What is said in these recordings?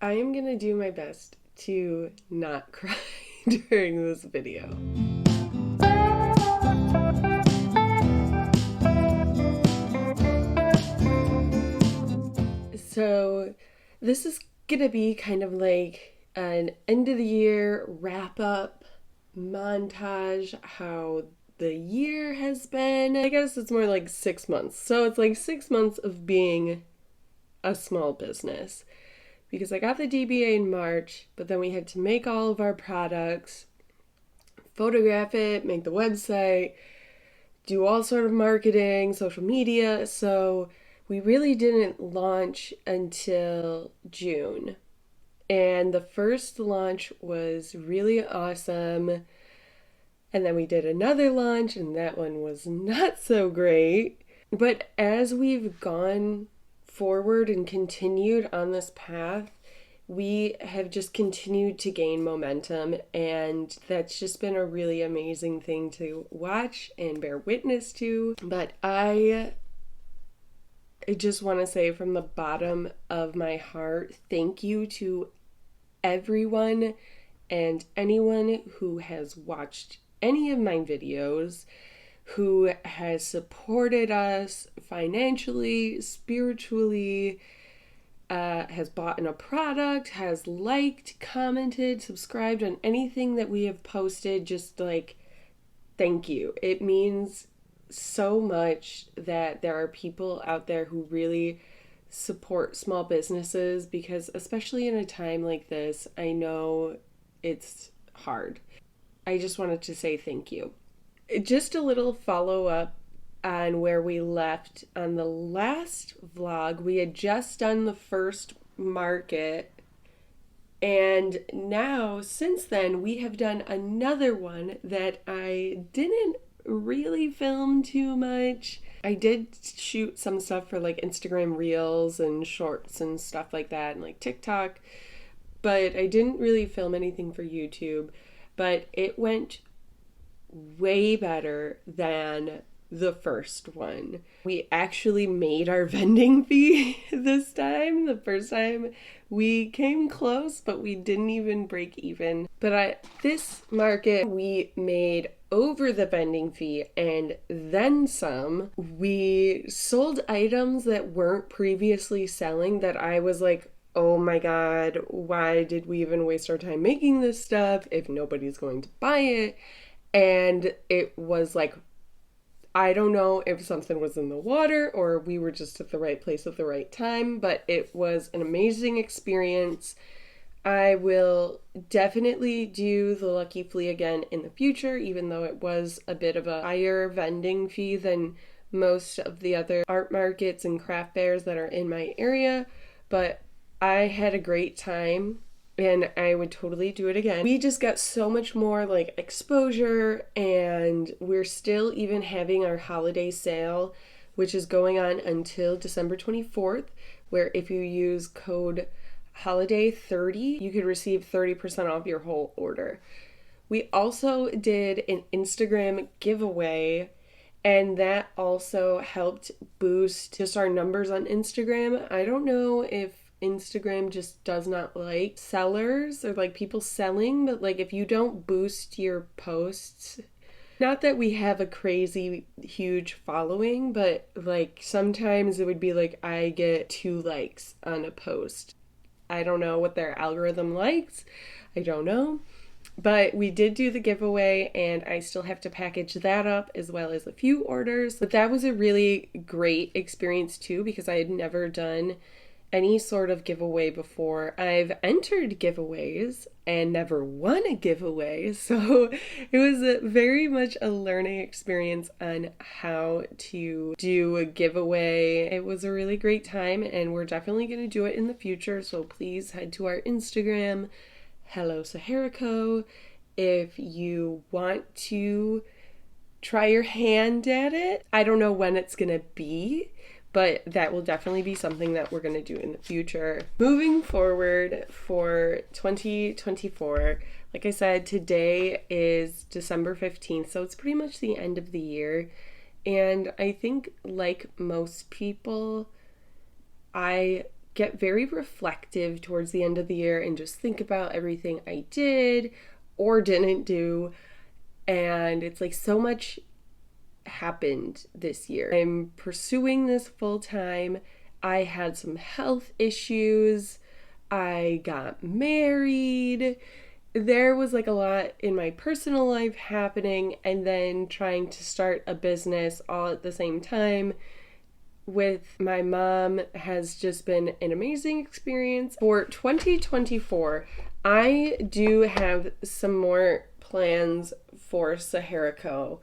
I am gonna do my best to not cry during this video. So, this is gonna be kind of like an end of the year wrap up montage, how the year has been. I guess it's more like 6 months. So, it's like 6 months of being a small business. Because I got the DBA in March, but then we had to make all of our products, photograph it, make the website, do all sort of marketing, social media. So we really didn't launch until June. And the first launch was really awesome. And then we did another launch, and that one was not so great. But as we've gone forward and continued on this path, we have just continued to gain momentum, and that's just been a really amazing thing to watch and bear witness to. But I just want to say from the bottom of my heart, thank you to everyone and anyone who has watched any of my videos, who has supported us financially, spiritually, has bought in a product, has liked, commented, subscribed on anything that we have posted. Just like, thank you. It means so much that there are people out there who really support small businesses, because especially in a time like this, I know it's hard. I just wanted to say thank you. Just a little follow up on where we left on the last vlog. We had just done the first market, and now since then we have done another one that I didn't really film too much. I did shoot some stuff for like Instagram Reels and shorts and stuff like that, and like TikTok, but I didn't really film anything for YouTube. But it went way better than the first one. We actually made our vending fee this time. The first time we came close, but we didn't even break even. But at this market, we made over the vending fee and then some. We sold items that weren't previously selling, that I was like, oh my God, why did we even waste our time making this stuff if nobody's going to buy it? And it was like, I don't know if something was in the water or we were just at the right place at the right time, but it was an amazing experience. I will definitely do the Lucky Flea again in the future, even though it was a bit of a higher vending fee than most of the other art markets and craft fairs that are in my area. But I had a great time, and I would totally do it again. We just got so much more like exposure, and we're still even having our holiday sale, which is going on until December 24th, where if you use code holiday30, you could receive 30% off your whole order. We also did an Instagram giveaway, and that also helped boost just our numbers on Instagram. I don't know if Instagram just does not like sellers or like people selling, but like if you don't boost your posts, not that we have a crazy huge following, but like sometimes it would be like I get 2 likes on a post. I don't know what their algorithm likes. I don't know. But we did do the giveaway, and I still have to package that up as well as a few orders. But that was a really great experience too, because I had never done any sort of giveaway before. I've entered giveaways and never won a giveaway, so it was very much a learning experience on how to do a giveaway. It was a really great time, and we're definitely going to do it in the future, so please head to our Instagram, Hello Saharico, if you want to try your hand at it. I don't know when it's going to be, but that will definitely be something that we're going to do in the future. Moving forward for 2024, like I said, today is December 15th, so it's pretty much the end of the year. And I think, like most people, I get very reflective towards the end of the year and just think about everything I did or didn't do. And it's like so much happened this year. I'm pursuing this full time. I had some health issues. I got married. There was like a lot in my personal life happening, and then trying to start a business all at the same time with my mom has just been an amazing experience. For 2024, I do have some more plans for Sahara Co.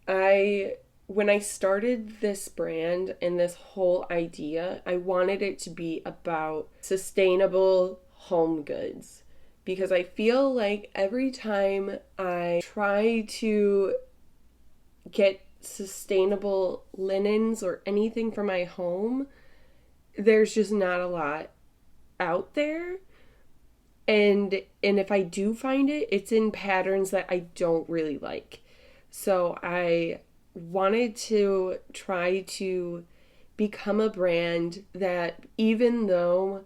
When I started this brand and this whole idea, I wanted it to be about sustainable home goods, because I feel like every time I try to get sustainable linens or anything for my home, there's just not a lot out there. And if I do find it, it's in patterns that I don't really like. So I wanted to try to become a brand that, even though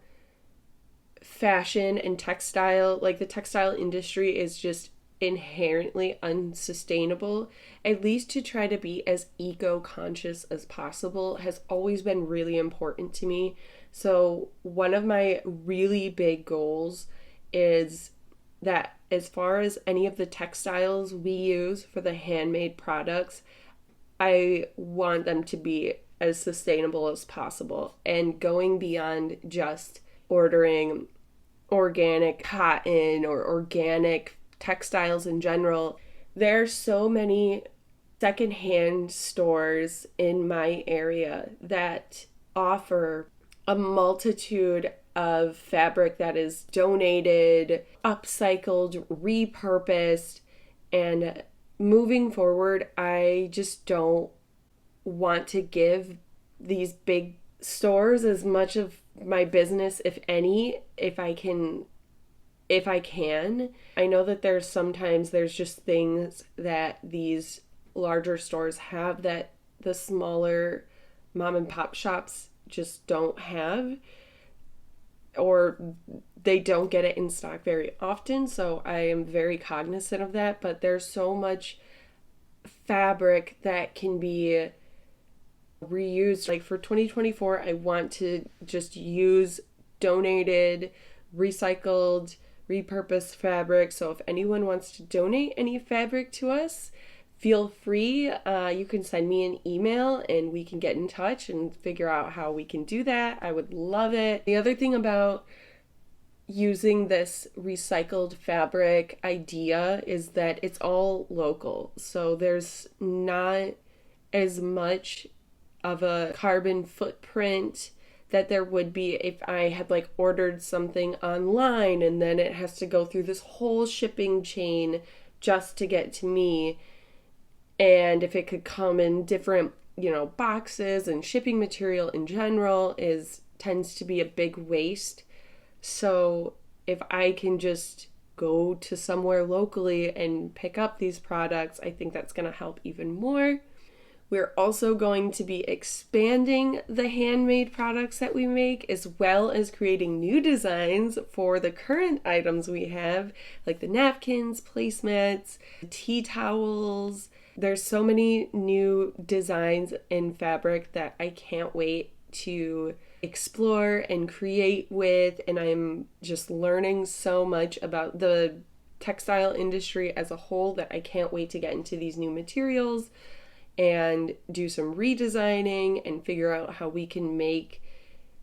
fashion and textile, like the textile industry is just inherently unsustainable, at least to try to be as eco-conscious as possible has always been really important to me. So one of my really big goals is that as far as any of the textiles we use for the handmade products, I want them to be as sustainable as possible, and going beyond just ordering organic cotton or organic textiles in general. There are so many secondhand stores in my area that offer a multitude of fabric that is donated, upcycled, repurposed, and moving forward, I just don't want to give these big stores as much of my business, if any, if I can. I know that there's just things that these larger stores have that the smaller mom and pop shops just don't have, or they don't get it in stock very often. So I am very cognizant of that, but there's so much fabric that can be reused. Like for 2024, I want to just use donated, recycled, repurposed fabric. So if anyone wants to donate any fabric to us, feel free. You can send me an email and we can get in touch and figure out how we can do that. I would love it. The other thing about using this recycled fabric idea is that it's all local. So there's not as much of a carbon footprint that there would be if I had like ordered something online and then it has to go through this whole shipping chain just to get to me. And if it could come in different, boxes, and shipping material in general tends to be a big waste. So if I can just go to somewhere locally and pick up these products, I think that's going to help even more. We're also going to be expanding the handmade products that we make, as well as creating new designs for the current items we have, like the napkins, placemats, tea towels. There's so many new designs in fabric that I can't wait to explore and create with, and I'm just learning so much about the textile industry as a whole that I can't wait to get into these new materials and do some redesigning and figure out how we can make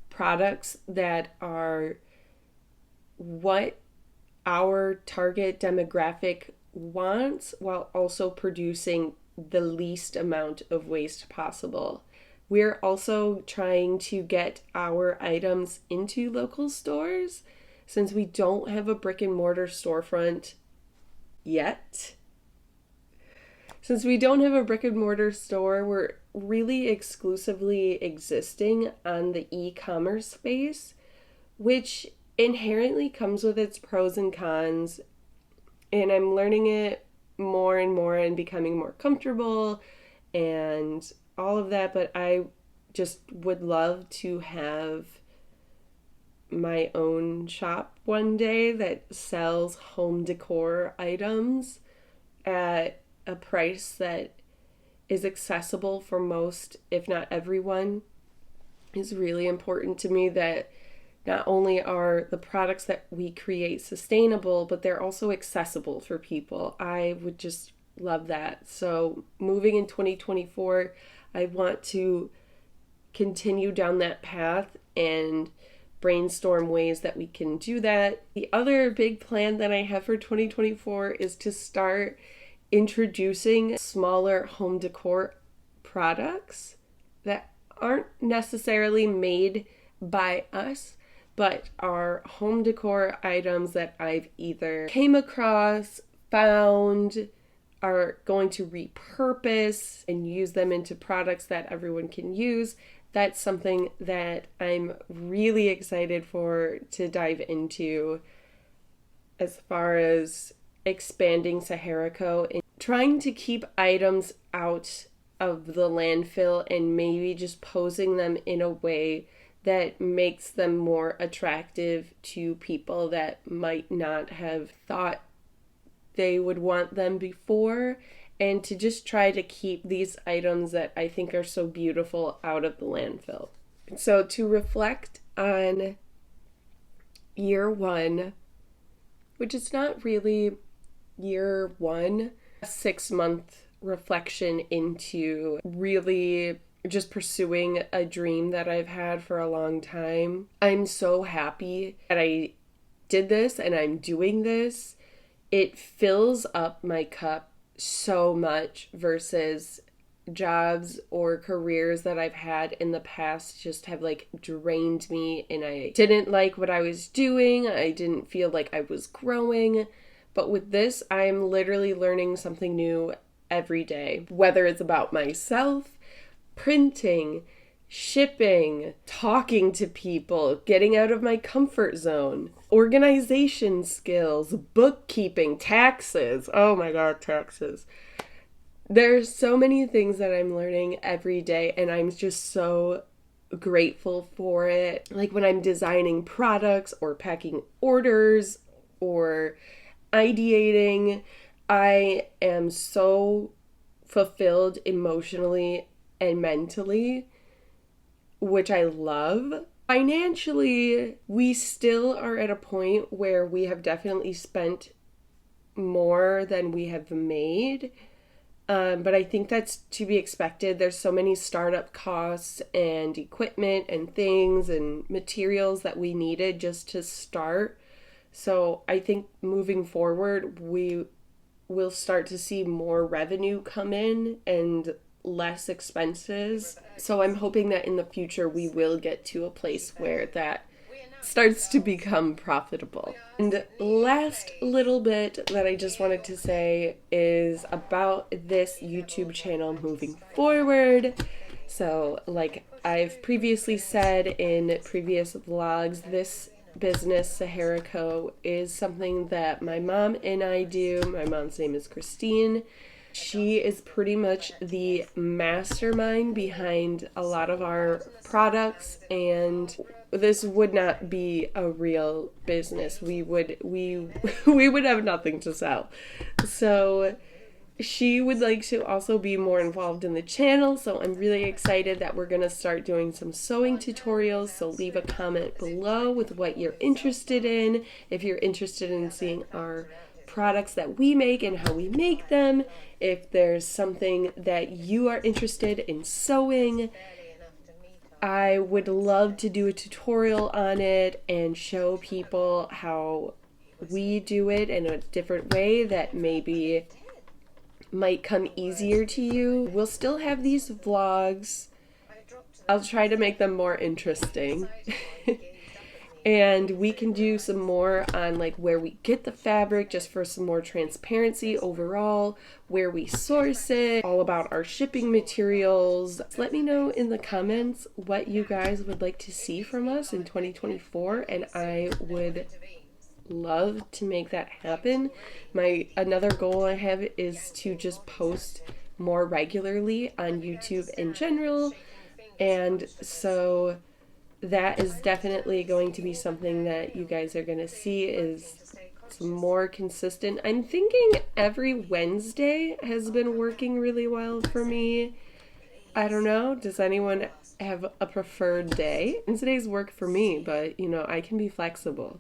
products that are what our target demographic wants, while also producing the least amount of waste possible. We're also trying to get our items into local stores, since we don't have a brick and mortar storefront yet. Since we don't have a brick and mortar store, we're really exclusively existing on the e-commerce space, which inherently comes with its pros and cons. And I'm learning it more and more and becoming more comfortable and all of that. But I just would love to have my own shop one day that sells home decor items at a price that is accessible for most, if not everyone. It's really important to me that not only are the products that we create sustainable, but they're also accessible for people. I would just love that. So moving in 2024, I want to continue down that path and brainstorm ways that we can do that. The other big plan that I have for 2024 is to start introducing smaller home decor products that aren't necessarily made by us, but are home decor items that I've either came across, found, are going to repurpose and use them into products that everyone can use. That's something that I'm really excited for to dive into as far as expanding Sahara and trying to keep items out of the landfill and maybe just posing them in a way that makes them more attractive to people that might not have thought they would want them before, and to just try to keep these items that I think are so beautiful out of the landfill. So to reflect on year one, which is not really year one, a 6-month reflection into really just pursuing a dream that I've had for a long time. I'm so happy that I did this and I'm doing this. It fills up my cup so much versus jobs or careers that I've had in the past just have like drained me, and I didn't like what I was doing. I didn't feel like I was growing. But with this, I'm literally learning something new every day, whether it's about myself, printing, shipping, talking to people, getting out of my comfort zone, organization skills, bookkeeping, taxes. Oh my God, taxes. There's so many things that I'm learning every day, and I'm just so grateful for it. Like when I'm designing products or packing orders or ideating, I am so fulfilled emotionally and mentally, which I love. Financially, we still are at a point where we have definitely spent more than we have made. But I think that's to be expected. There's so many startup costs and equipment and things and materials that we needed just to start. So I think moving forward, we will start to see more revenue come in and less expenses. So I'm hoping that in the future we will get to a place where that starts to become profitable. And last little bit that I just wanted to say is about this YouTube channel moving forward. So like I've previously said in previous vlogs, this business, Sahara Co., is something that my mom and I do. My mom's name is Christine. She is pretty much the mastermind behind a lot of our products, and this would not be a real business. We would have nothing to sell. So she would like to also be more involved in the channel, so I'm really excited that we're going to start doing some sewing tutorials. So leave a comment below with what you're interested in. If you're interested in seeing our products that we make and how we make them, if there's something that you are interested in sewing, I would love to do a tutorial on it and show people how we do it in a different way that maybe might come easier to you. We'll still have these vlogs. I'll try to make them more interesting. And we can do some more on like where we get the fabric, just for some more transparency overall, where we source it, all about our shipping materials. Let me know in the comments what you guys would like to see from us in 2024, and I would love to make that happen. Another goal I have is to just post more regularly on YouTube in general, and so that is definitely going to be something that you guys are going to see is some more consistent. I'm thinking every Wednesday has been working really well for me. I don't know. Does anyone have a preferred day? Wednesdays work for me, but I can be flexible.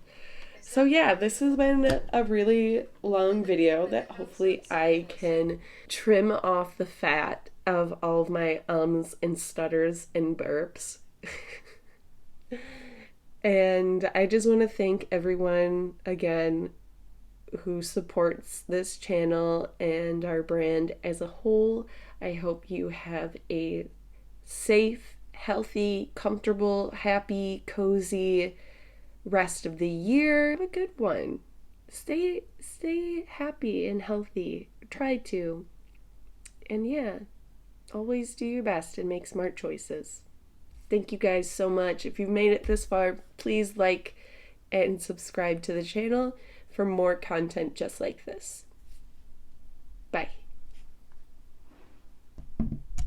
So yeah, this has been a really long video that hopefully I can trim off the fat of all of my ums and stutters and burps. And I just want to thank everyone again who supports this channel and our brand as a whole. I hope you have a safe, healthy, comfortable, happy, cozy rest of the year. Have a good one. Stay happy and healthy. Try to. And yeah, always do your best and make smart choices. Thank you guys so much. If you've made it this far, please like and subscribe to the channel for more content just like this.